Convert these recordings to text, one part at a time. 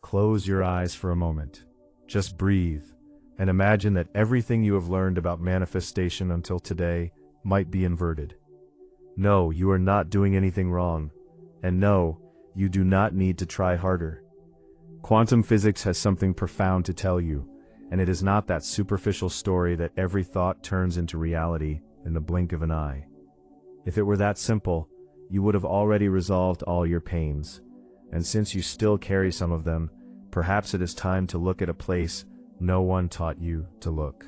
Close your eyes for a moment. Just breathe, and imagine that everything you have learned about manifestation until today might be inverted. No, you are not doing anything wrong. And no, you do not need to try harder. Quantum physics has something profound to tell you, and it is not that superficial story that every thought turns into reality in the blink of an eye. If it were that simple, you would have already resolved all your pains. And since you still carry some of them, perhaps it is time to look at a place no one taught you to look.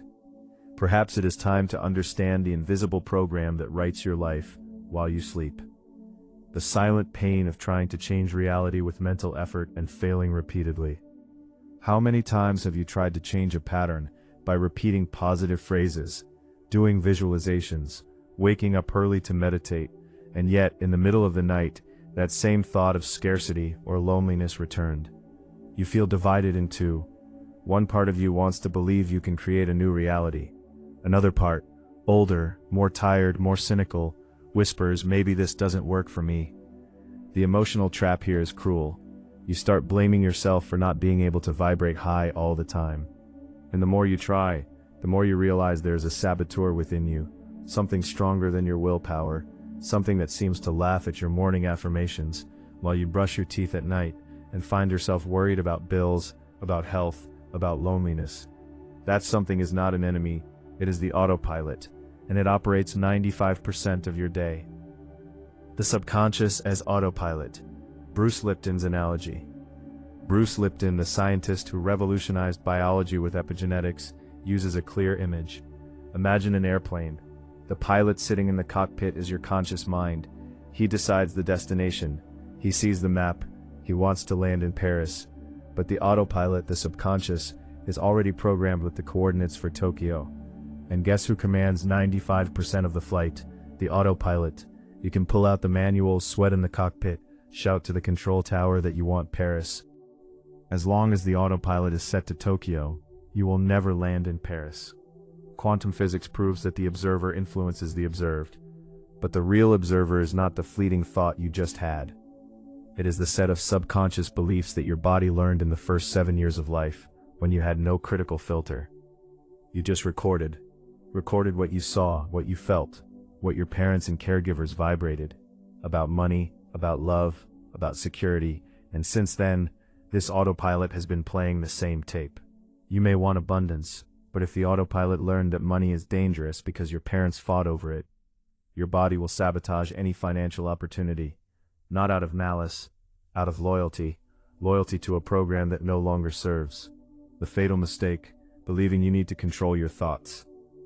Perhaps it is time to understand the invisible program that writes your life while you sleep. The silent pain of trying to change reality with mental effort and failing repeatedly. How many times have you tried to change a pattern by repeating positive phrases, doing visualizations, waking up early to meditate, and yet, in the middle of the night, that same thought of scarcity or loneliness returned? You feel divided in two. One part of you wants to believe you can create a new reality. Another part, older, more tired, more cynical, whispers, maybe this doesn't work for me. The emotional trap here is cruel. You start blaming yourself for not being able to vibrate high all the time. And the more you try, the more you realize there's a saboteur within you, something stronger than your willpower, something that seems to laugh at your morning affirmations while you brush your teeth at night and find yourself worried about bills, about health, about loneliness. That something is not an enemy, it is the autopilot, and it operates 95% of your day. The subconscious as autopilot. Bruce Lipton's analogy. Bruce Lipton, the scientist who revolutionized biology with epigenetics, uses a clear image. Imagine an airplane. The pilot sitting in the cockpit is your conscious mind. He decides the destination. He sees the map. He wants to land in Paris. But the autopilot, the subconscious, is already programmed with the coordinates for Tokyo. And guess who commands 95% of the flight? The autopilot. You can pull out the manual, sweat in the cockpit, shout to the control tower that you want Paris. As long as the autopilot is set to Tokyo, you will never land in Paris. Quantum physics proves that the observer influences the observed. But the real observer is not the fleeting thought you just had. It is the set of subconscious beliefs that your body learned in the first 7 years of life, when you had no critical filter. You just recorded what you saw, what you felt, what your parents and caregivers vibrated, about money, about love, about security, and since then, this autopilot has been playing the same tape. You may want abundance, but if the autopilot learned that money is dangerous because your parents fought over it, your body will sabotage any financial opportunity. Not out of malice, out of loyalty to a program that no longer serves. The fatal mistake, believing you need to control your thoughts.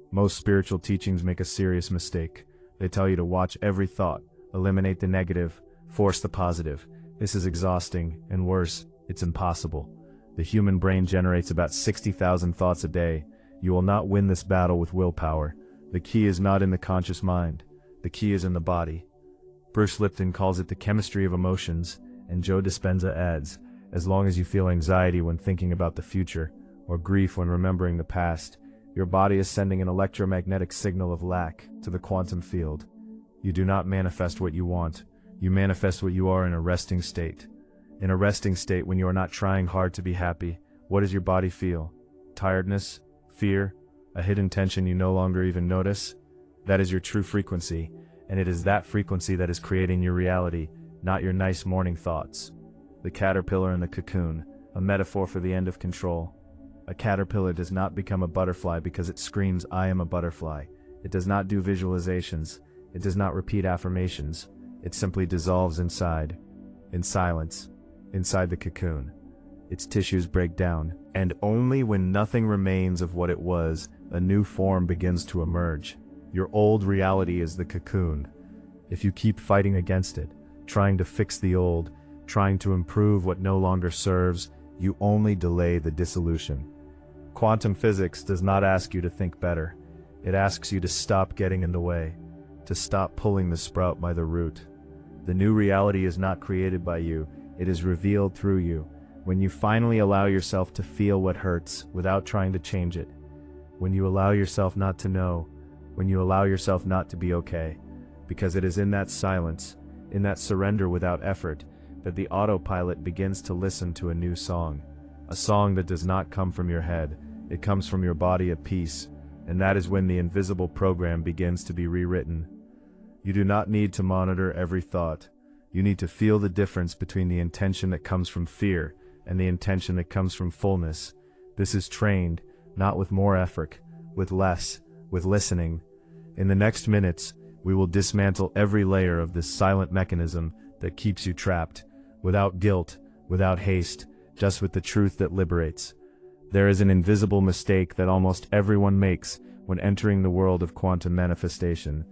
Most spiritual teachings make a serious mistake. They tell you to watch every thought, eliminate the negative, force the positive. This is exhausting, and worse, it's impossible. The human brain generates about 60,000 thoughts a day. You will not win this battle with willpower. The key is not in the conscious mind. The key is in the body. Bruce Lipton calls it the chemistry of emotions, and Joe Dispenza adds, as long as you feel anxiety when thinking about the future, or grief when remembering the past, your body is sending an electromagnetic signal of lack to the quantum field. You do not manifest what you want. You manifest what you are in a resting state. In a resting state, when you are not trying hard to be happy, what does your body feel? Tiredness? Fear? A hidden tension you no longer even notice? That is your true frequency, and it is that frequency that is creating your reality, not your nice morning thoughts. The caterpillar in the cocoon, a metaphor for the end of control. A caterpillar does not become a butterfly because it screams, "I am a butterfly." It does not do visualizations. It does not repeat affirmations. It simply dissolves inside, in silence, inside the cocoon. Its tissues break down, and only when nothing remains of what it was, a new form begins to emerge. Your old reality is the cocoon. If you keep fighting against it, trying to fix the old, trying to improve what no longer serves, you only delay the dissolution. Quantum physics does not ask you to think better. It asks you to stop getting in the way, to stop pulling the sprout by the root. The new reality is not created by you, it is revealed through you. When you finally allow yourself to feel what hurts without trying to change it, when you allow yourself not to know, when you allow yourself not to be okay, because it is in that silence, in that surrender without effort, that the autopilot begins to listen to a new song. A song that does not come from your head, it comes from your body at peace, and that is when the invisible program begins to be rewritten. You do not need to monitor every thought. You need to feel the difference between the intention that comes from fear and the intention that comes from fullness. This is trained, not with more effort, with less, with listening. In the next minutes, we will dismantle every layer of this silent mechanism that keeps you trapped, without guilt, without haste, just with the truth that liberates. There is an invisible mistake that almost everyone makes when entering the world of quantum manifestation.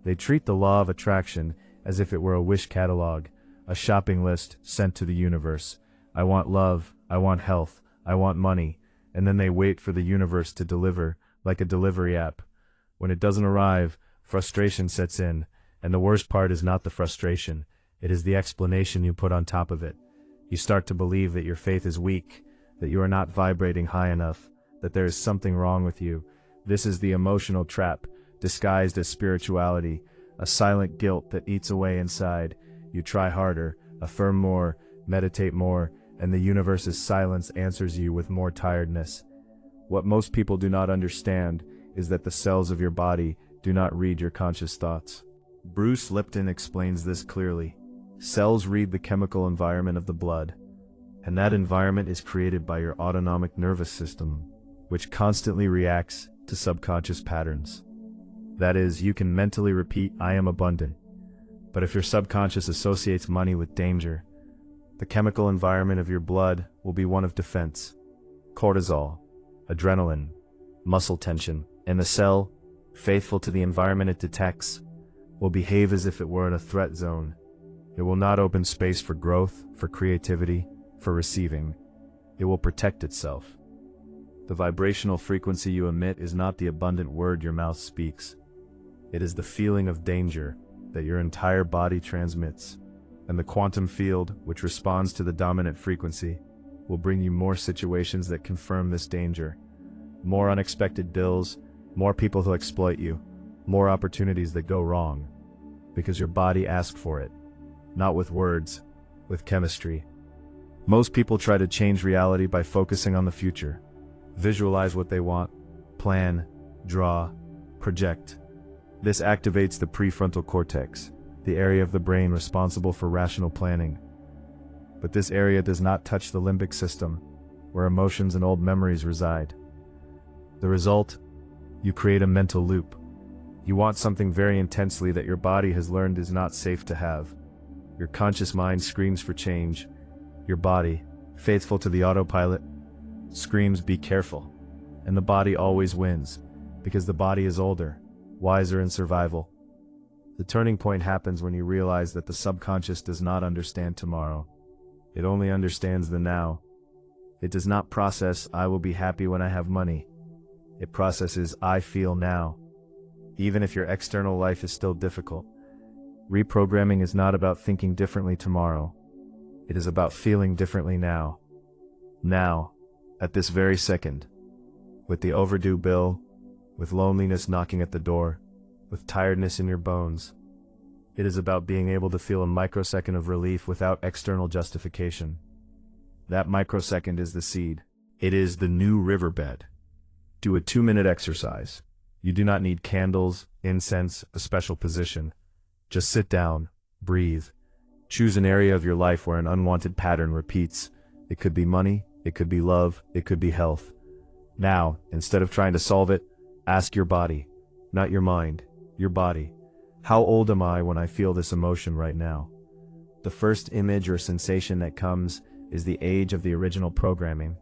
They treat the law of attraction as if it were a wish catalog, a shopping list sent to the universe. I want love, I want health, I want money, and then they wait for the universe to deliver, like a delivery app. When it doesn't arrive, frustration sets in, and the worst part is not the frustration, it is the explanation you put on top of it. You start to believe that your faith is weak, that you are not vibrating high enough, that there is something wrong with you. This is the emotional trap, disguised as spirituality, a silent guilt that eats away inside. You try harder, affirm more, meditate more, and the universe's silence answers you with more tiredness. What most people do not understand is that the cells of your body do not read your conscious thoughts. Bruce Lipton explains this clearly. Cells read the chemical environment of the blood, and that environment is created by your autonomic nervous system, which constantly reacts to subconscious patterns. That is, you can mentally repeat, I am abundant, but if your subconscious associates money with danger, the chemical environment of your blood will be one of defense. Cortisol, adrenaline, muscle tension, and the cell, faithful to the environment it detects, will behave as if it were in a threat zone. It will not open space for growth, for creativity, for receiving. It will protect itself. The vibrational frequency you emit is not the abundant word your mouth speaks. It is the feeling of danger that your entire body transmits. And the quantum field, which responds to the dominant frequency, will bring you more situations that confirm this danger. More unexpected bills, more people who exploit you, more opportunities that go wrong. Because your body asked for it. Not with words, with chemistry. Most people try to change reality by focusing on the future. Visualize what they want, plan, draw, project. This activates the prefrontal cortex, the area of the brain responsible for rational planning. But this area does not touch the limbic system, where emotions and old memories reside. The result? You create a mental loop. You want something very intensely that your body has learned is not safe to have. Your conscious mind screams for change. Your body, faithful to the autopilot, screams, be careful. And the body always wins, because the body is older, wiser in survival. The turning point happens when you realize that the subconscious does not understand tomorrow. It only understands the now. It does not process, I will be happy when I have money. It processes, I feel now. Even if your external life is still difficult. Reprogramming is not about thinking differently tomorrow. It is about feeling differently now. Now, at this very second. With the overdue bill, with loneliness knocking at the door, with tiredness in your bones. It is about being able to feel a microsecond of relief without external justification. That microsecond is the seed. It is the new riverbed. Do a 2-minute exercise. You do not need candles, incense, a special position. Just sit down, breathe. Choose an area of your life where an unwanted pattern repeats. It could be money, it could be love, it could be health. Now, instead of trying to solve it, ask your body, not your mind, your body. How old am I when I feel this emotion right now? The first image or sensation that comes is the age of the original programming.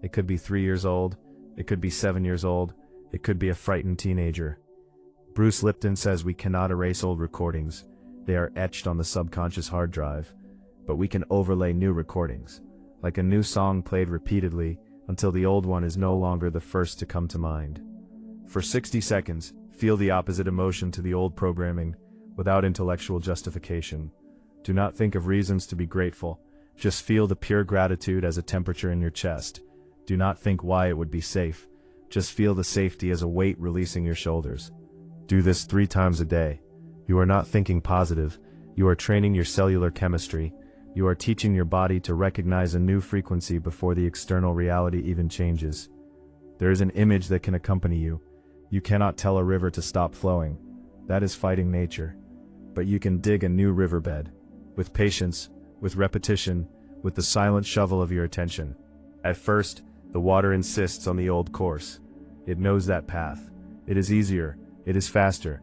It could be 3 years old, it could be 7 years old, it could be a frightened teenager. Bruce Lipton says we cannot erase old recordings. They are etched on the subconscious hard drive. But we can overlay new recordings, like a new song played repeatedly until the old one is no longer the first to come to mind. For 60 seconds, feel the opposite emotion to the old programming, without intellectual justification. Do not think of reasons to be grateful. Just feel the pure gratitude as a temperature in your chest. Do not think why it would be safe. Just feel the safety as a weight releasing your shoulders. Do this 3 times a day. You are not thinking positive. You are training your cellular chemistry. You are teaching your body to recognize a new frequency before the external reality even changes. There is an image that can accompany you. You cannot tell a river to stop flowing. That is fighting nature. But you can dig a new riverbed. With patience, with repetition, with the silent shovel of your attention. At first, the water insists on the old course. It knows that path. It is easier, it is faster.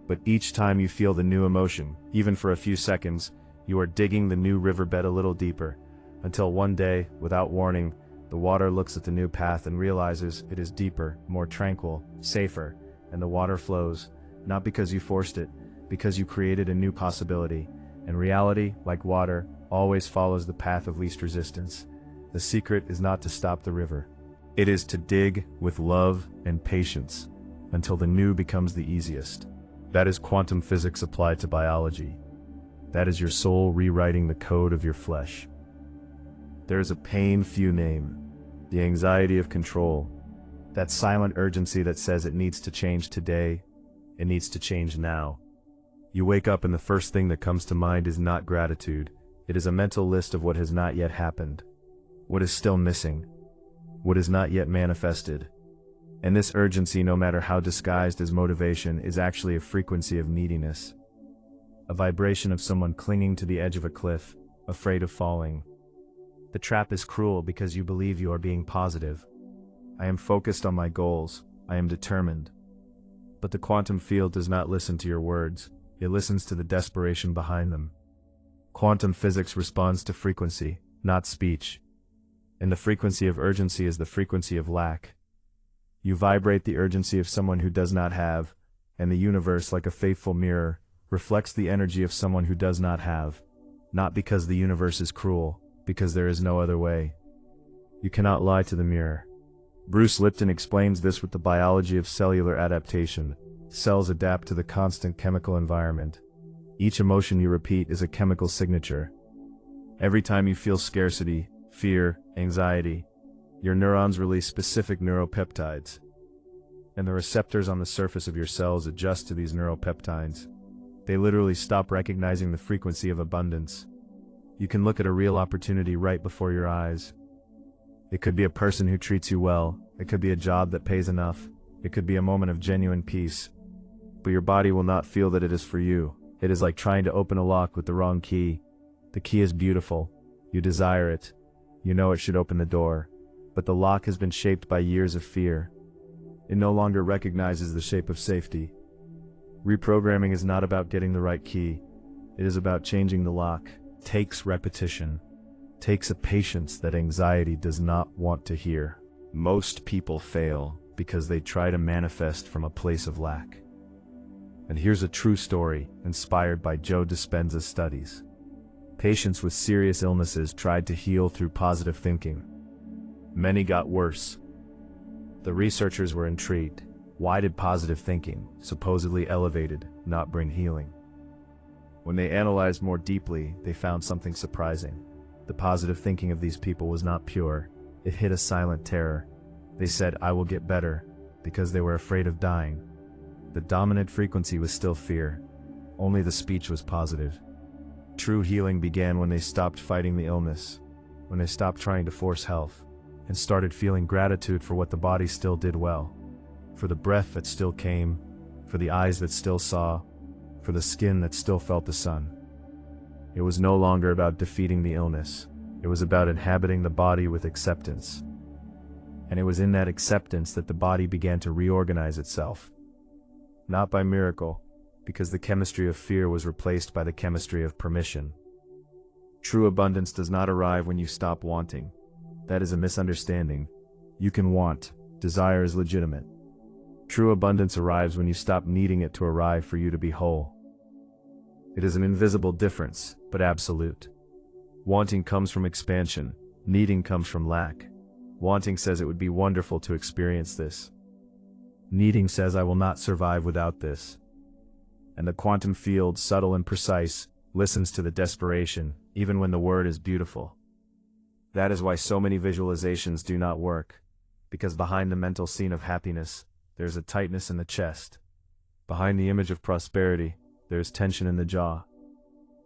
But each time you feel the new emotion, even for a few seconds, you are digging the new riverbed a little deeper, until one day, without warning, the water looks at the new path and realizes it is deeper, more tranquil, safer, and the water flows, not because you forced it, because you created a new possibility. And reality, like water, always follows the path of least resistance. The secret is not to stop the river. It is to dig with love and patience, until the new becomes the easiest. That is quantum physics applied to biology. That is your soul rewriting the code of your flesh. There is a pain few name, the anxiety of control, that silent urgency that says it needs to change today, it needs to change now. You wake up and the first thing that comes to mind is not gratitude, it is a mental list of what has not yet happened, what is still missing, what is not yet manifested. And this urgency, no matter how disguised as motivation, is actually a frequency of neediness. A vibration of someone clinging to the edge of a cliff, afraid of falling. The trap is cruel because you believe you are being positive. I am focused on my goals, I am determined. But the quantum field does not listen to your words, it listens to the desperation behind them. Quantum physics responds to frequency, not speech. And the frequency of urgency is the frequency of lack. You vibrate the urgency of someone who does not have, and the universe, like a faithful mirror, reflects the energy of someone who does not have. Not because the universe is cruel, because there is no other way. You cannot lie to the mirror. Bruce Lipton explains this with the biology of cellular adaptation. Cells adapt to the constant chemical environment. Each emotion you repeat is a chemical signature. Every time you feel scarcity, fear, anxiety, your neurons release specific neuropeptides. And the receptors on the surface of your cells adjust to these neuropeptides. They literally stop recognizing the frequency of abundance. You can look at a real opportunity right before your eyes. It could be a person who treats you well, it could be a job that pays enough, it could be a moment of genuine peace. But your body will not feel that it is for you. It is like trying to open a lock with the wrong key. The key is beautiful, you desire it, you know it should open the door, but the lock has been shaped by years of fear. It no longer recognizes the shape of safety. Reprogramming is not about getting the right key, it is about changing the lock. Takes repetition, takes a patience that anxiety does not want to hear. Most people fail because they try to manifest from a place of lack. And here's a true story inspired by Joe Dispenza's studies. Patients with serious illnesses tried to heal through positive thinking. Many got worse. The researchers were intrigued. Why did positive thinking, supposedly elevated, not bring healing? When they analyzed more deeply, they found something surprising. The positive thinking of these people was not pure. It hid a silent terror. They said, "I will get better," because they were afraid of dying. The dominant frequency was still fear. Only the speech was positive. True healing began when they stopped fighting the illness, when they stopped trying to force health, and started feeling gratitude for what the body still did well. For the breath that still came, for the eyes that still saw, for the skin that still felt the sun. It was no longer about defeating the illness. It was about inhabiting the body with acceptance. And it was in that acceptance that the body began to reorganize itself. Not by miracle, because the chemistry of fear was replaced by the chemistry of permission. True abundance does not arrive when you stop wanting. That is a misunderstanding. You can want. Desire is legitimate. True abundance arrives when you stop needing it to arrive for you to be whole. It is an invisible difference, but absolute. Wanting comes from expansion, needing comes from lack. Wanting says it would be wonderful to experience this. Needing says I will not survive without this. And the quantum field, subtle and precise, listens to the desperation, even when the word is beautiful. That is why so many visualizations do not work, because behind the mental scene of happiness, there is a tightness in the chest. Behind the image of prosperity, there is tension in the jaw.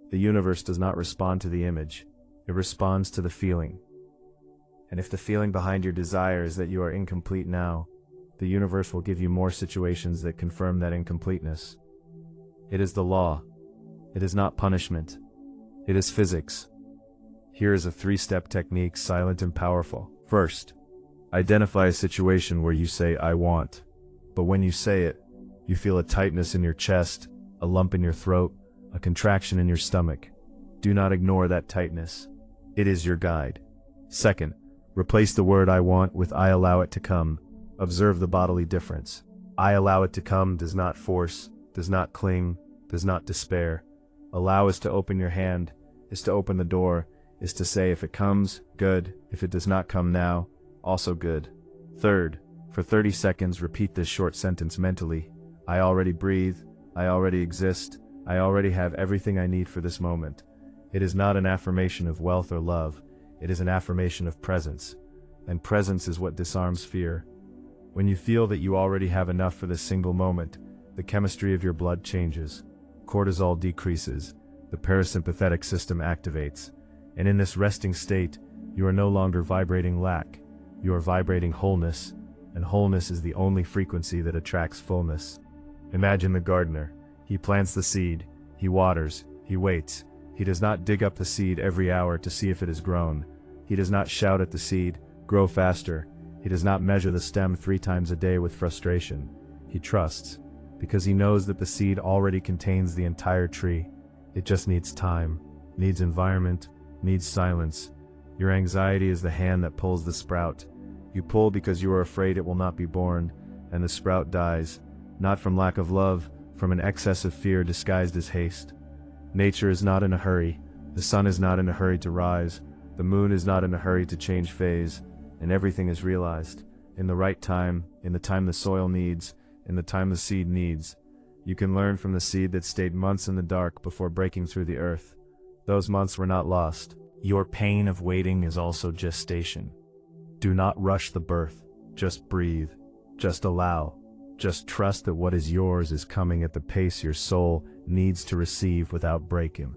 The universe does not respond to the image, It responds to the feeling. And if the feeling behind your desire is that you are incomplete now, the universe will give you more situations that confirm that incompleteness. It is the law. It is not punishment. It is physics. Here is a 3-step technique, silent and powerful. First, identify a situation where you say, I want. But when you say it, you feel a tightness in your chest, a lump in your throat, a contraction in your stomach. Do not ignore that tightness. It is your guide. Second, replace the word I want with I allow it to come. Observe the bodily difference. I allow it to come does not force, does not cling, does not despair. Allow is to open your hand, is to open the door, is to say if it comes, good, if it does not come now, also good. Third, for 30 seconds repeat this short sentence mentally. I already breathe, I already exist, I already have everything I need for this moment. It is not an affirmation of wealth or love, it is an affirmation of presence. And presence is what disarms fear. When you feel that you already have enough for this single moment, the chemistry of your blood changes. Cortisol decreases, the parasympathetic system activates, and in this resting state, you are no longer vibrating lack, you are vibrating wholeness, and wholeness is the only frequency that attracts fullness. Imagine the gardener. He plants the seed, he waters, he waits. He does not dig up the seed every hour to see if it has grown. He does not shout at the seed, grow faster. He does not measure the stem 3 times a day with frustration. He trusts, because he knows that the seed already contains the entire tree. It just needs time, needs environment, needs silence. Your anxiety is the hand that pulls the sprout. You pull because you are afraid it will not be born, and the sprout dies, not from lack of love, from an excess of fear disguised as haste. Nature is not in a hurry, the sun is not in a hurry to rise, the moon is not in a hurry to change phase, and everything is realized, in the right time, in the time the soil needs, in the time the seed needs. You can learn from the seed that stayed months in the dark before breaking through the earth. Those months were not lost. Your pain of waiting is also gestation. Do not rush the birth. Just breathe. Just allow. Just trust that what is yours is coming at the pace your soul needs to receive without breaking.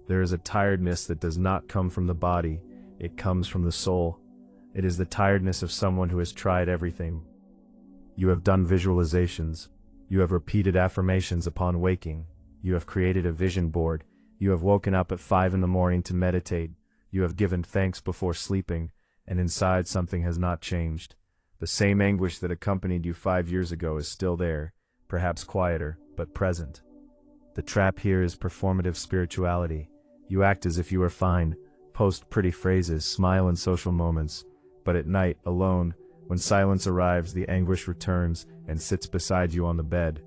There is a tiredness that does not come from the body. It comes from the soul. It is the tiredness of someone who has tried everything. You have done visualizations. You have repeated affirmations upon waking. You have created a vision board. You have woken up at 5 in the morning to meditate. You have given thanks before sleeping, and inside something has not changed. The same anguish that accompanied you 5 years ago is still there, perhaps quieter, but present. The trap here is performative spirituality. You act as if you are fine, post pretty phrases, smile in social moments, but at night, alone, when silence arrives, the anguish returns and sits beside you on the bed.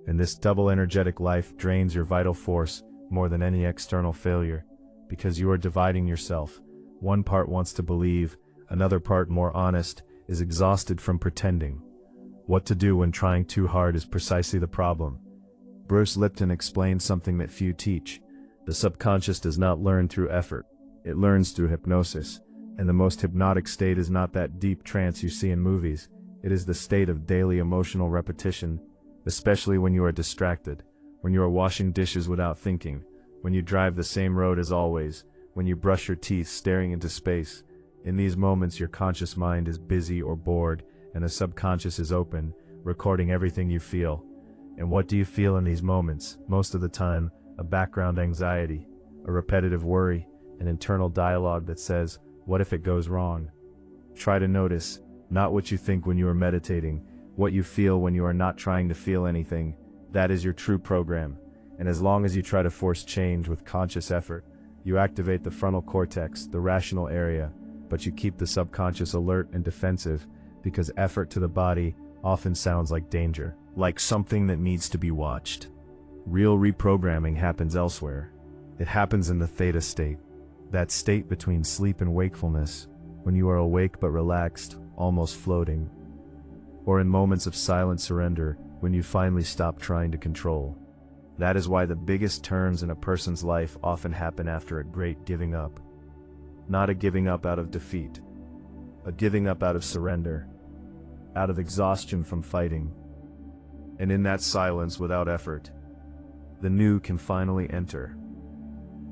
And this double energetic life drains your vital force more than any external failure, because you are dividing yourself. One part wants to believe, another part, more honest, is exhausted from pretending. What to do when trying too hard is precisely the problem. Bruce Lipton explained something that few teach. The subconscious does not learn through effort. It learns through hypnosis. And the most hypnotic state is not that deep trance you see in movies. It is the state of daily emotional repetition, especially when you are distracted, when you are washing dishes without thinking, when you drive the same road as always, when you brush your teeth staring into space. In these moments your conscious mind is busy or bored, and the subconscious is open, recording everything you feel. And what do you feel in these moments? Most of the time, a background anxiety, a repetitive worry, an internal dialogue that says, what if it goes wrong? Try to notice, not what you think when you are meditating, what you feel when you are not trying to feel anything. That is your true program. And as long as you try to force change with conscious effort, you activate the frontal cortex, the rational area, but you keep the subconscious alert and defensive, because effort to the body often sounds like danger, like something that needs to be watched. Real reprogramming happens elsewhere. It happens in the theta state, that state between sleep and wakefulness, when you are awake but relaxed, almost floating. Or in moments of silent surrender, when you finally stop trying to control. That is why the biggest turns in a person's life often happen after a great giving up. Not a giving up out of defeat, a giving up out of surrender, out of exhaustion from fighting. And in that silence without effort, the new can finally enter.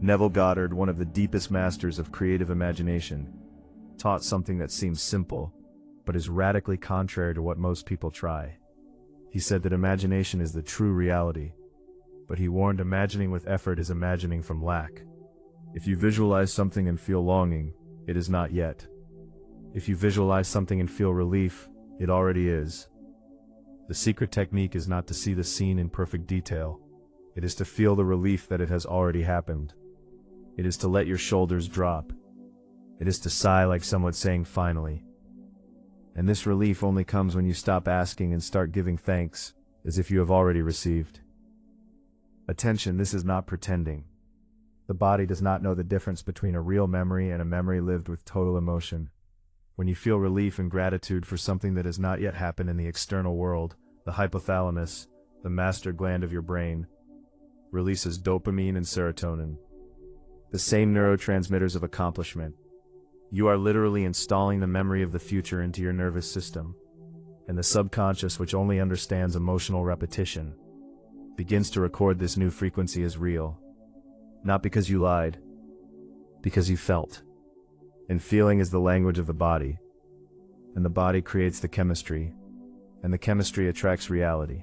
Neville Goddard, one of the deepest masters of creative imagination, taught something that seems simple, but is radically contrary to what most people try. He said that imagination is the true reality, but he warned imagining with effort is imagining from lack. If you visualize something and feel longing, it is not yet. If you visualize something and feel relief, it already is. The secret technique is not to see the scene in perfect detail. It is to feel the relief that it has already happened. It is to let your shoulders drop. It is to sigh like someone saying finally. And this relief only comes when you stop asking and start giving thanks, as if you have already received. Attention, this is not pretending. The body does not know the difference between a real memory and a memory lived with total emotion. When you feel relief and gratitude for something that has not yet happened in the external world, the hypothalamus, the master gland of your brain, releases dopamine and serotonin, the same neurotransmitters of accomplishment. You are literally installing the memory of the future into your nervous system, and the subconscious, which only understands emotional repetition, begins to record this new frequency as real. Not because you lied, because you felt. And feeling is the language of the body, and the body creates the chemistry, and the chemistry attracts reality.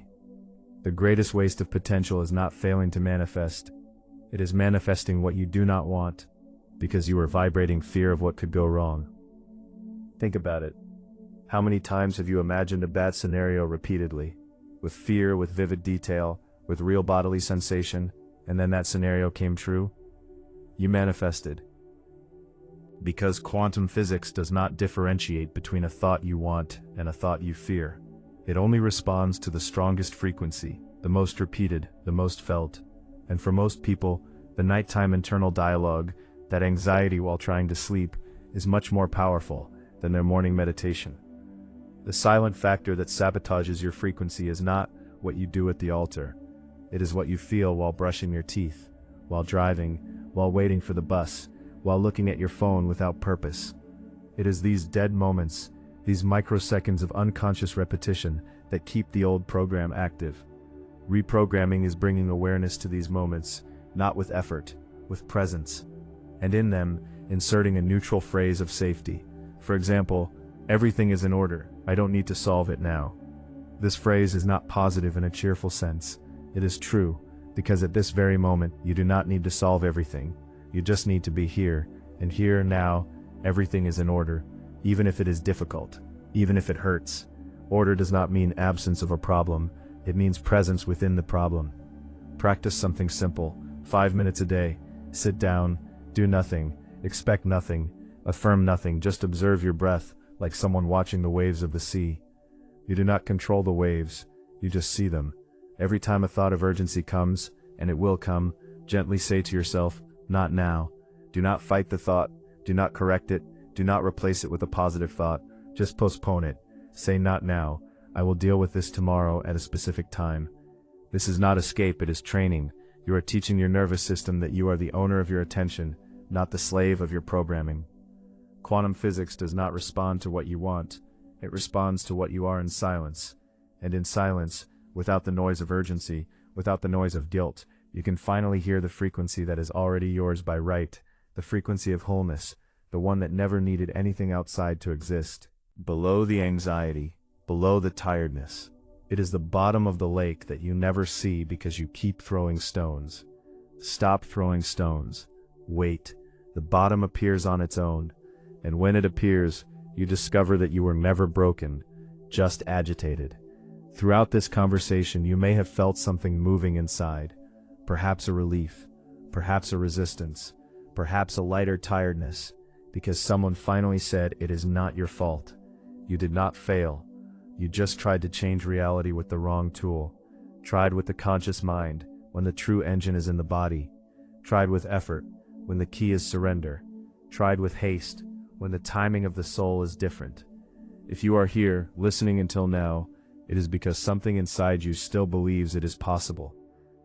The greatest waste of potential is not failing to manifest. It is manifesting what you do not want, because you are vibrating fear of what could go wrong. Think about it. How many times have you imagined a bad scenario repeatedly, with fear, with vivid detail, with real bodily sensation, and then that scenario came true? You manifested. Because quantum physics does not differentiate between a thought you want and a thought you fear. It only responds to the strongest frequency, the most repeated, the most felt. And for most people, the nighttime internal dialogue, that anxiety while trying to sleep, is much more powerful than their morning meditation. The silent factor that sabotages your frequency is not what you do at the altar. It is what you feel while brushing your teeth, while driving, while waiting for the bus, while looking at your phone without purpose. It is these dead moments, these microseconds of unconscious repetition, that keep the old program active. Reprogramming is bringing awareness to these moments, not with effort, with presence, and in them, inserting a neutral phrase of safety. For example, everything is in order, I don't need to solve it now. This phrase is not positive in a cheerful sense. It is true, because at this very moment, you do not need to solve everything. You just need to be here, and here, now, everything is in order, even if it is difficult, even if it hurts. Order does not mean absence of a problem, it means presence within the problem. Practice something simple, 5 minutes a day. Sit down, do nothing, expect nothing, affirm nothing, just observe your breath, like someone watching the waves of the sea. You do not control the waves, you just see them. Every time a thought of urgency comes, and it will come, gently say to yourself, not now. Do not fight the thought, do not correct it, do not replace it with a positive thought, just postpone it. Say not now, I will deal with this tomorrow at a specific time. This is not escape, it is training. You are teaching your nervous system that you are the owner of your attention, not the slave of your programming. Quantum physics does not respond to what you want, it responds to what you are in silence. And in silence, without the noise of urgency, without the noise of guilt, you can finally hear the frequency that is already yours by right, the frequency of wholeness, the one that never needed anything outside to exist. Below the anxiety, below the tiredness, it is the bottom of the lake that you never see because you keep throwing stones. Stop throwing stones. Wait. The bottom appears on its own, and when it appears, you discover that you were never broken, just agitated. Throughout this conversation, you may have felt something moving inside. Perhaps a relief, perhaps a resistance, perhaps a lighter tiredness, because someone finally said it is not your fault. You did not fail. You just tried to change reality with the wrong tool. Tried with the conscious mind, when the true engine is in the body. Tried with effort, when the key is surrender. Tried with haste, when the timing of the soul is different. If you are here, listening until now, it is because something inside you still believes it is possible.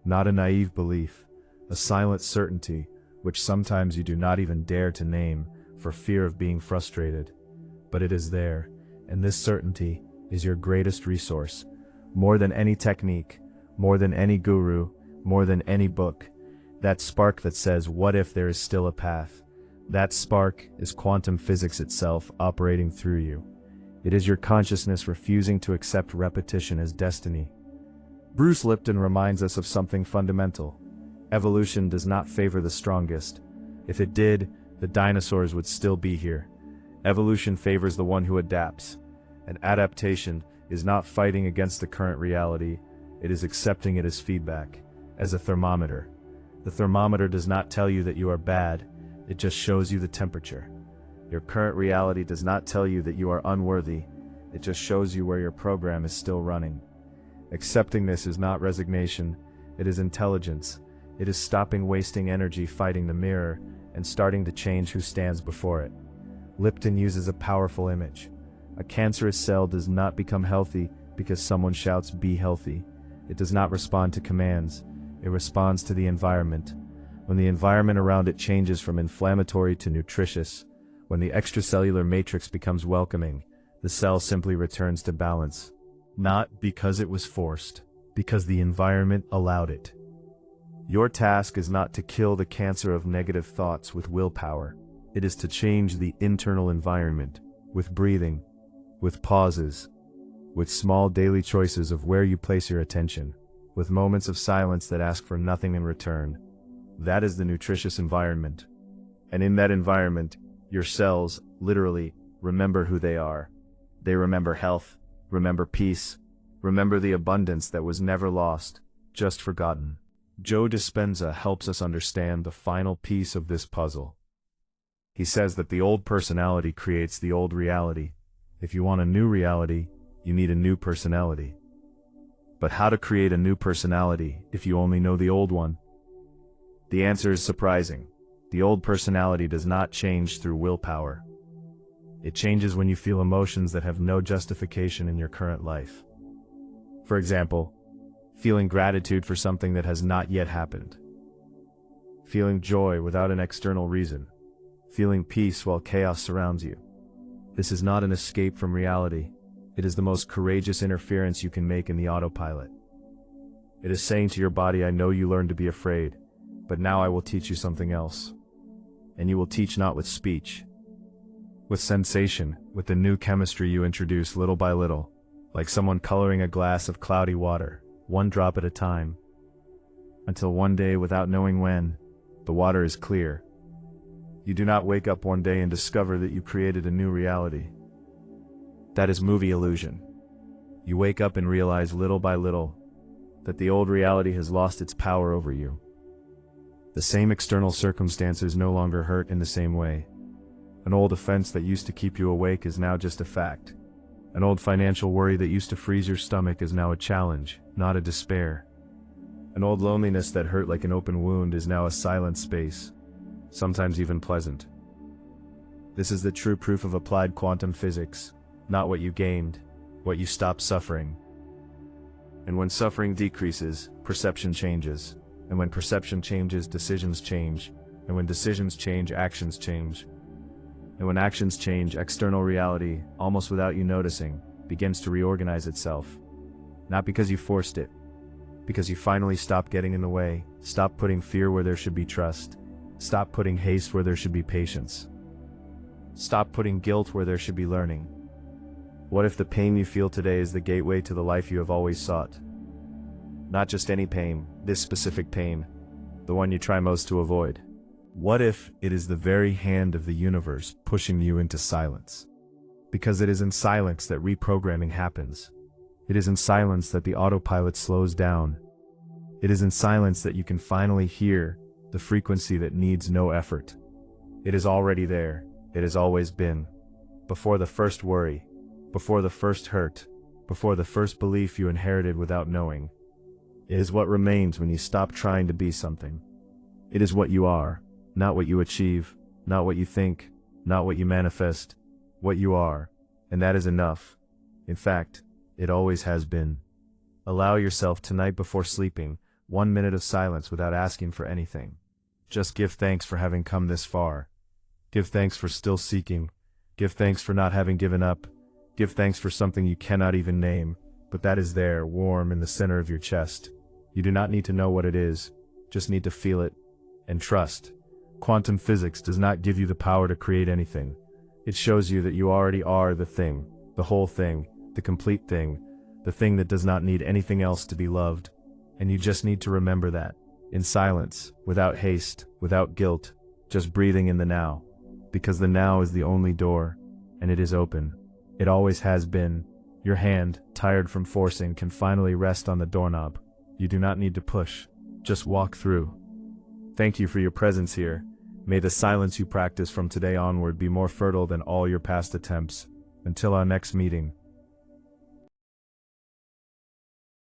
Not a naive belief, a silent certainty, which sometimes you do not even dare to name for fear of being frustrated. But it is there, and this certainty is your greatest resource. More than any technique, more than any guru, more than any book. That spark that says, what if there is still a path? That spark is quantum physics itself operating through you. It is your consciousness refusing to accept repetition as destiny. Bruce Lipton reminds us of something fundamental. Evolution does not favor the strongest. If it did, the dinosaurs would still be here. Evolution favors the one who adapts. And adaptation is not fighting against the current reality, it is accepting it as feedback, as a thermometer. The thermometer does not tell you that you are bad, it just shows you the temperature. Your current reality does not tell you that you are unworthy, it just shows you where your program is still running. Accepting this is not resignation, it is intelligence. It is stopping wasting energy fighting the mirror and starting to change who stands before it. Lipton uses a powerful image. A cancerous cell does not become healthy because someone shouts, "Be healthy." It does not respond to commands, it responds to the environment. When the environment around it changes from inflammatory to nutritious, when the extracellular matrix becomes welcoming, the cell simply returns to balance. Not because it was forced, because the environment allowed it. Your task is not to kill the cancer of negative thoughts with willpower. It is to change the internal environment, with breathing, with pauses, with small daily choices of where you place your attention, with moments of silence that ask for nothing in return. That is the nutritious environment. And in that environment, your cells, literally, remember who they are. They remember health, remember peace, remember the abundance that was never lost, just forgotten. Joe Dispenza helps us understand the final piece of this puzzle. He says that the old personality creates the old reality. If you want a new reality, you need a new personality. But how to create a new personality if you only know the old one? The answer is surprising. The old personality does not change through willpower. It changes when you feel emotions that have no justification in your current life. For example, feeling gratitude for something that has not yet happened. Feeling joy without an external reason. Feeling peace while chaos surrounds you. This is not an escape from reality. It is the most courageous interference you can make in the autopilot. It is saying to your body, I know you learned to be afraid, but now I will teach you something else. And you will teach not with speech, with sensation, with the new chemistry you introduce little by little, like someone coloring a glass of cloudy water, one drop at a time, until one day, without knowing when, the water is clear. You do not wake up one day and discover that you created a new reality. That is movie illusion. You wake up and realize little by little that the old reality has lost its power over you. The same external circumstances no longer hurt in the same way. An old offense that used to keep you awake is now just a fact. An old financial worry that used to freeze your stomach is now a challenge, not a despair. An old loneliness that hurt like an open wound is now a silent space, sometimes even pleasant. This is the true proof of applied quantum physics, not what you gained, what you stopped suffering. And when suffering decreases, perception changes. And when perception changes, decisions change. And when decisions change, actions change. And when actions change, external reality, almost without you noticing, begins to reorganize itself. Not because you forced it, because you finally stopped getting in the way, stopped putting fear where there should be trust, stopped putting haste where there should be patience, stopped putting guilt where there should be learning. What if the pain you feel today is the gateway to the life you have always sought? Not just any pain, this specific pain, the one you try most to avoid. What if it is the very hand of the universe pushing you into silence? Because it is in silence that reprogramming happens. It is in silence that the autopilot slows down. It is in silence that you can finally hear the frequency that needs no effort. It is already there. It has always been. Before the first worry, before the first hurt, before the first belief you inherited without knowing. It is what remains when you stop trying to be something. It is what you are. Not what you achieve, not what you think, not what you manifest, what you are, and that is enough. In fact, it always has been. Allow yourself tonight before sleeping 1 minute of silence without asking for anything. Just give thanks for having come this far. Give thanks for still seeking. Give thanks for not having given up. Give thanks for something you cannot even name, but that is there, warm in the center of your chest. You do not need to know what it is, just need to feel it. And trust, quantum physics does not give you the power to create anything. It shows you that you already are the thing, the whole thing, the complete thing, the thing that does not need anything else to be loved. And you just need to remember that, in silence, without haste, without guilt, just breathing in the now. Because the now is the only door, and it is open. It always has been. Your hand, tired from forcing, can finally rest on the doorknob. You do not need to push, just walk through. Thank you for your presence here. May the silence you practice from today onward be more fertile than all your past attempts. Until our next meeting.